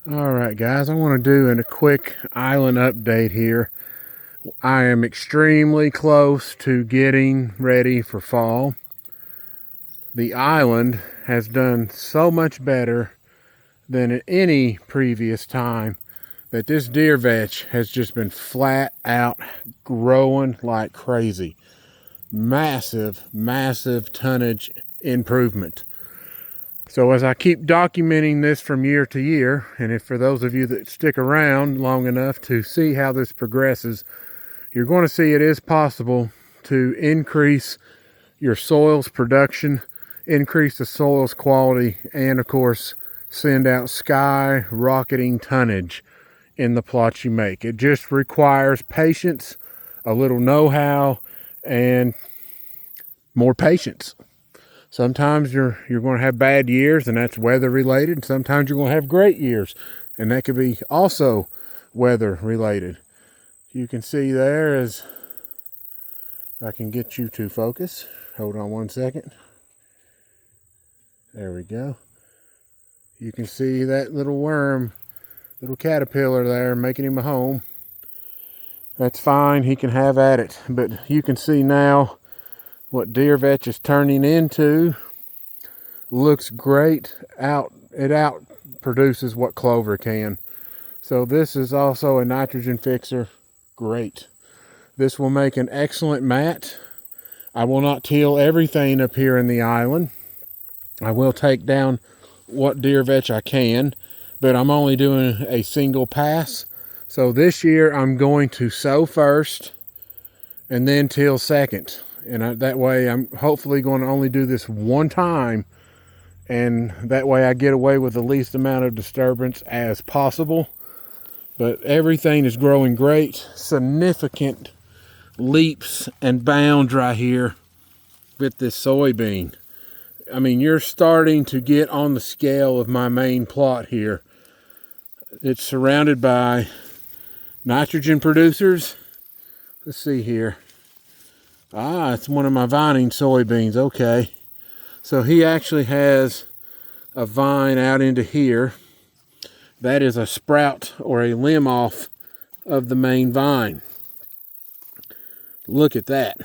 All right, guys, I want to do a quick island update here. I am extremely close to getting ready for fall. The island has done so much better than at any previous time that this deer vetch has just been flat out growing like crazy. Massive, massive tonnage improvement. So as I keep documenting this from year to year, and if for those of you that stick around long enough to see how this progresses, you're going to see it is possible to increase your soil's production, increase the soil's quality, and of course, send out skyrocketing tonnage in the plots you make. It just requires patience, a little know-how, and more patience. Sometimes you're going to have bad years, and that's weather related. Sometimes you're going to have great years, and that could be also weather related. You can see there as I can get you to focus. Hold on one second. There we go. You can see that little worm, little caterpillar there, making him a home. That's fine, he can have at it. But you can see now what deer vetch is turning into. Looks great. It out produces what clover can. So this is also a nitrogen fixer. Great. This will make an excellent mat. I will not till everything up here in the island. I will take down what deer vetch I can, but I'm only doing a single pass. So this year I'm going to sow first and then till second. And that way I'm hopefully going to only do this one time, and that way I get away with the least amount of disturbance as possible. But everything is growing great. Significant leaps and bounds right here with this soybean. I mean, you're starting to get on the scale of my main plot here. It's surrounded by nitrogen producers. Let's see here. It's one of my vining soybeans. Okay. So he actually has a vine out into here. That is a sprout or a limb off of the main vine. Look at that.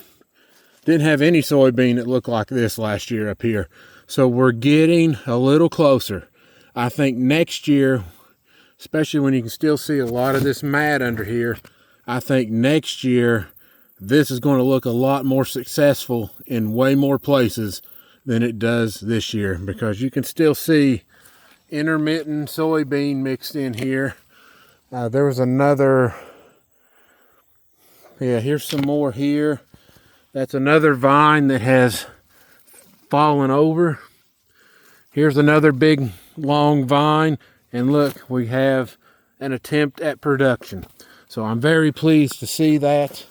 Didn't have any soybean that looked like this last year up here. So we're getting a little closer. I think next year, especially when you can still see a lot of this mat under here, I think next year this is going to look a lot more successful in way more places than it does this year, because you can still see intermittent soybean mixed in here. There was another, here's some more here. That's another vine that has fallen over. Here's another big long vine, and look, we have an attempt at production. So I'm very pleased to see that.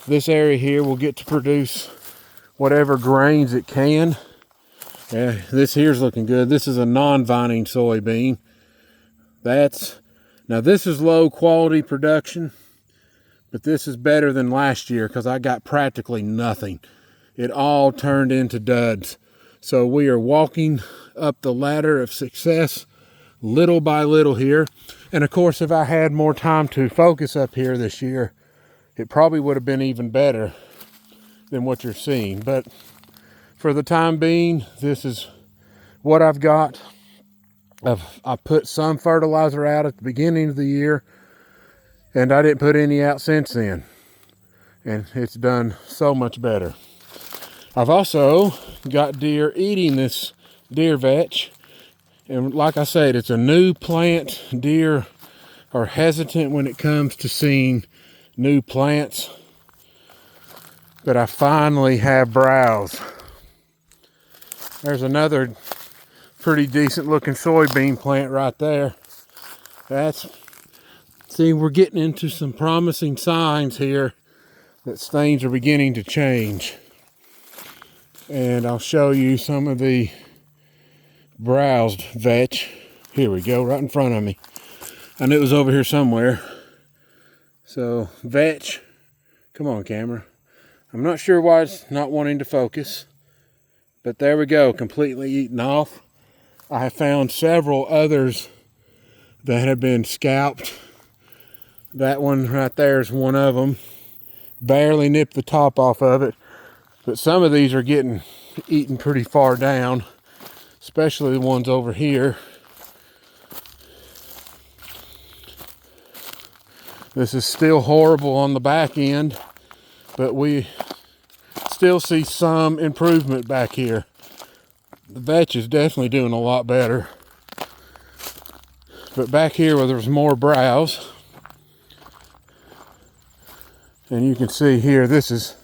This area here will get to produce whatever grains it can. This here's looking good. This is a non-vining soybean. Now this is low quality production, but this is better than last year because I got practically nothing. It all turned into duds. So we are walking up the ladder of success little by little here. And of course, if I had more time to focus up here this year, it probably would have been even better than what you're seeing. But for the time being, this is what I've got. I put some fertilizer out at the beginning of the year, and I didn't put any out since then. And it's done so much better. I've also got deer eating this deer vetch. And like I said, it's a new plant. Deer are hesitant when it comes to seeing new plants. But I finally have browse. There's another pretty decent looking soybean plant right there. See, we're getting into some promising signs here that things are beginning to change. And I'll show you some of the browsed vetch. Here we go, right in front of me. I knew it was over here somewhere. So vetch, come on camera. I'm not sure why it's not wanting to focus, but there we go, completely eaten off. I have found several others that have been scalped. That one right there is one of them. Barely nipped the top off of it. But some of these are getting eaten pretty far down, especially the ones over here. This is still horrible on the back end, but we still see some improvement back here. The vetch is definitely doing a lot better. But back here where there's more browse, and you can see here, this is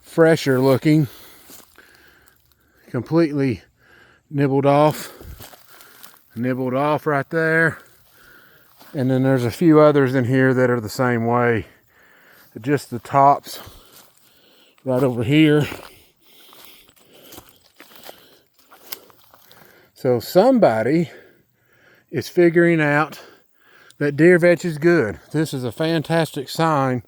fresher looking, completely nibbled off right there. And then there's a few others in here that are the same way. Just the tops right over here. So somebody is figuring out that deer vetch is good. This is a fantastic sign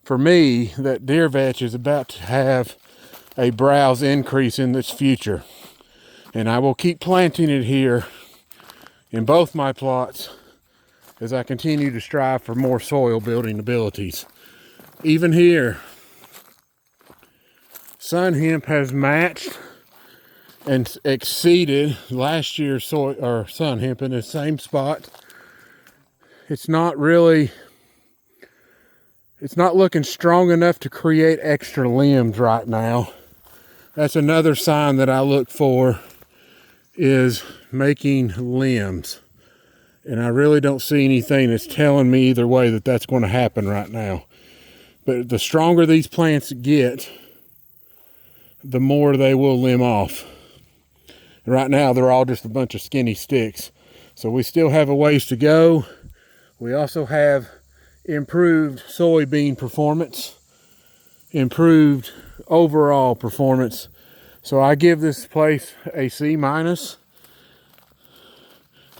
for me that deer vetch is about to have a browse increase in its future. And I will keep planting it here in both my plots as I continue to strive for more soil building abilities. Even here, sun hemp has matched and exceeded last year's sun hemp in the same spot. It's not looking strong enough to create extra limbs right now. That's another sign that I look for, is making limbs. And I really don't see anything that's telling me either way that that's going to happen right now. But the stronger these plants get, the more they will limb off. And right now, they're all just a bunch of skinny sticks. So we still have a ways to go. We also have improved soybean performance, improved overall performance. So I give this place a C-.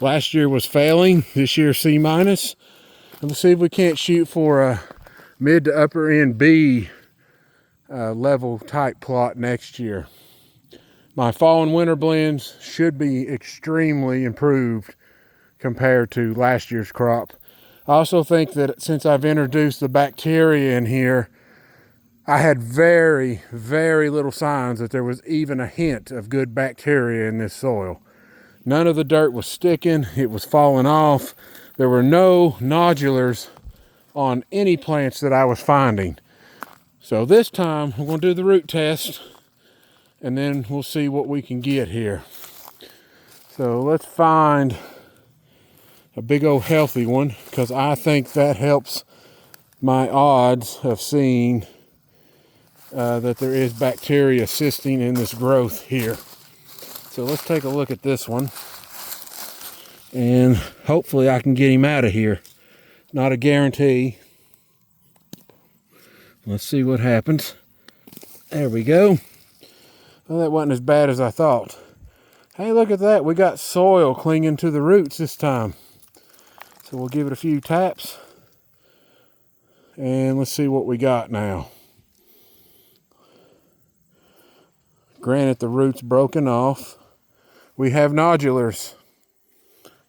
Last year was failing, this year C-. And let's see if we can't shoot for a mid to upper end B level type plot next year. My fall and winter blends should be extremely improved compared to last year's crop. I also think that since I've introduced the bacteria in here, I had very, very little signs that there was even a hint of good bacteria in this soil. None of the dirt was sticking, it was falling off. There were no nodulars on any plants that I was finding. So this time we're going to do the root test, and then we'll see what we can get here. So let's find a big old healthy one, because I think that helps my odds of seeing that there is bacteria assisting in this growth here. So let's take a look at this one, and hopefully I can get him out of here. Not a guarantee. Let's see what happens. There we go. Well, that wasn't as bad as I thought. Hey, look at that. We got soil clinging to the roots this time. So we'll give it a few taps, and let's see what we got now. Granted, the root's broken off. We have nodulars.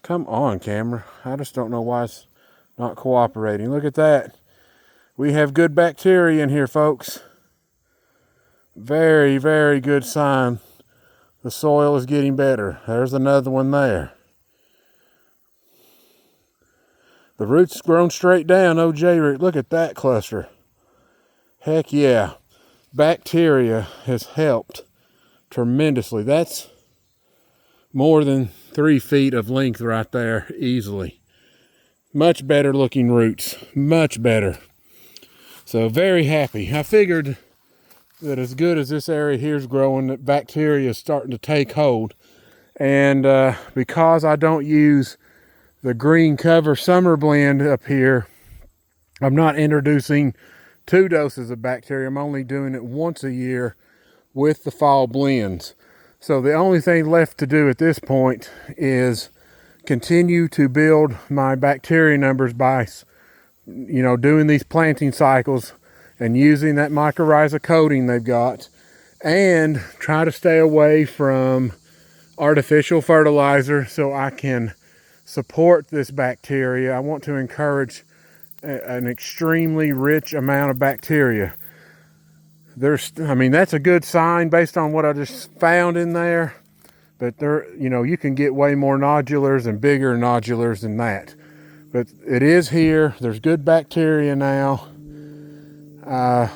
Come on, camera. I just don't know why it's not cooperating. Look at that. We have good bacteria in here, folks. Very, very good sign. The soil is getting better. There's another one there. The root's grown straight down. OJ root. Look at that cluster. Heck yeah. Bacteria has helped tremendously. That's more than 3 feet of length right there, easily. Much better looking roots, much better. So very happy. I figured that as good as this area here is growing, that bacteria is starting to take hold. And because I don't use the green cover summer blend up here, I'm not introducing 2 doses of bacteria. I'm only doing it once a year with the fall blends. So the only thing left to do at this point is continue to build my bacteria numbers by, doing these planting cycles and using that mycorrhiza coating they've got, and try to stay away from artificial fertilizer so I can support this bacteria. I want to encourage an extremely rich amount of bacteria. I mean, that's a good sign based on what I just found in there. But you can get way more nodulars and bigger nodulars than that. But it is here. There's good bacteria now.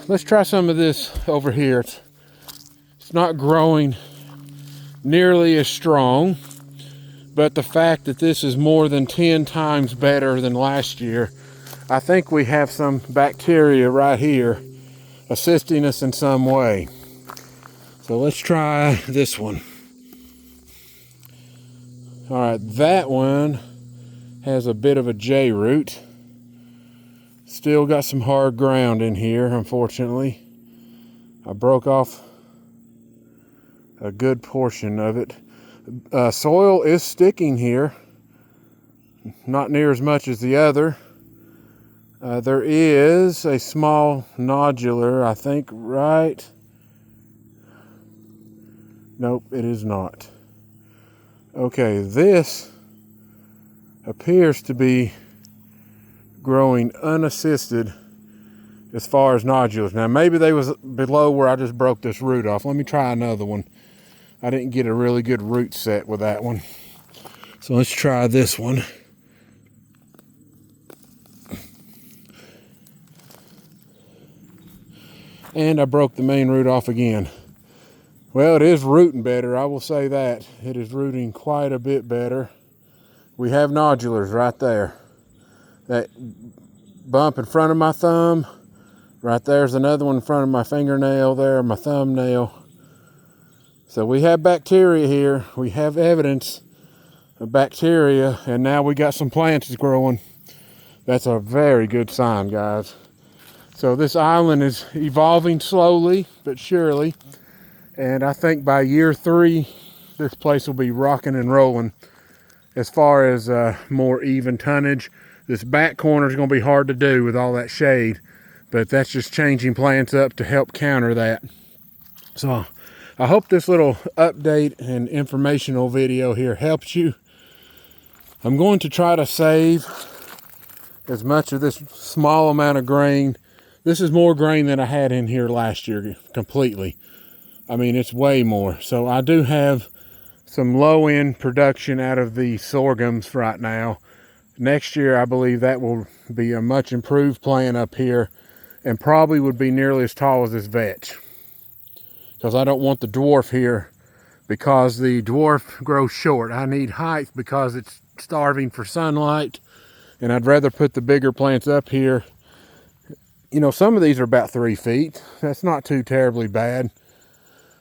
Let's try some of this over here. It's not growing nearly as strong, but the fact that this is more than 10 times better than last year, I think we have some bacteria right here assisting us in some way. So let's try this one. All right, that one has a bit of a J root. Still got some hard ground in here, unfortunately. I broke off a good portion of it. Soil is sticking here. Not near as much as the other. There is a small nodular, I think, right? Nope, it is not. Okay, this appears to be growing unassisted as far as nodules. Now, maybe they was below where I just broke this root off. Let me try another one. I didn't get a really good root set with that one. So let's try this one. And I broke the main root off again. Well, it is rooting better, I will say that. It is rooting quite a bit better. We have nodulars right there. That bump in front of my thumb, right there's another one in front of my fingernail there, my thumbnail. So we have bacteria here. We have evidence of bacteria, and now we got some plants growing. That's a very good sign, guys. So this island is evolving slowly but surely. And I think by year 3, this place will be rocking and rolling as far as more even tonnage. This back corner is going to be hard to do with all that shade, but that's just changing plants up to help counter that. So I hope this little update and informational video here helps you. I'm going to try to save as much of this small amount of grain. This is more grain than I had in here last year completely. I mean, it's way more. So I do have some low-end production out of the sorghums right now. Next year, I believe that will be a much improved plant up here and probably would be nearly as tall as this vetch. Because I don't want the dwarf here because the dwarf grows short. I need height because it's starving for sunlight, and I'd rather put the bigger plants up here. You know, some of these are about 3 feet. That's not too terribly bad.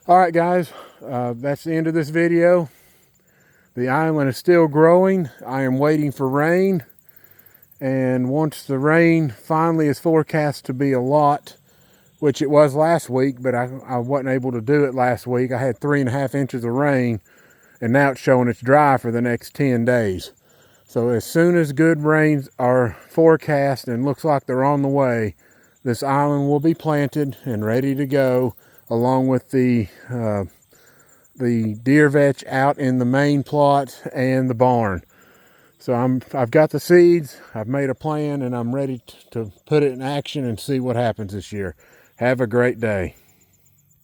All right, guys, that's the end of this video. The island is still growing. I am waiting for rain. And once the rain finally is forecast to be a lot, which it was last week, but I wasn't able to do it last week. I had 3.5 inches of rain, and now it's showing it's dry for the next 10 days. So as soon as good rains are forecast and looks like they're on the way, this island will be planted and ready to go, along with the deer vetch out in the main plot and the barn. So I've got the seeds, I've made a plan, and I'm ready to put it in action and see what happens this year. Have a great day.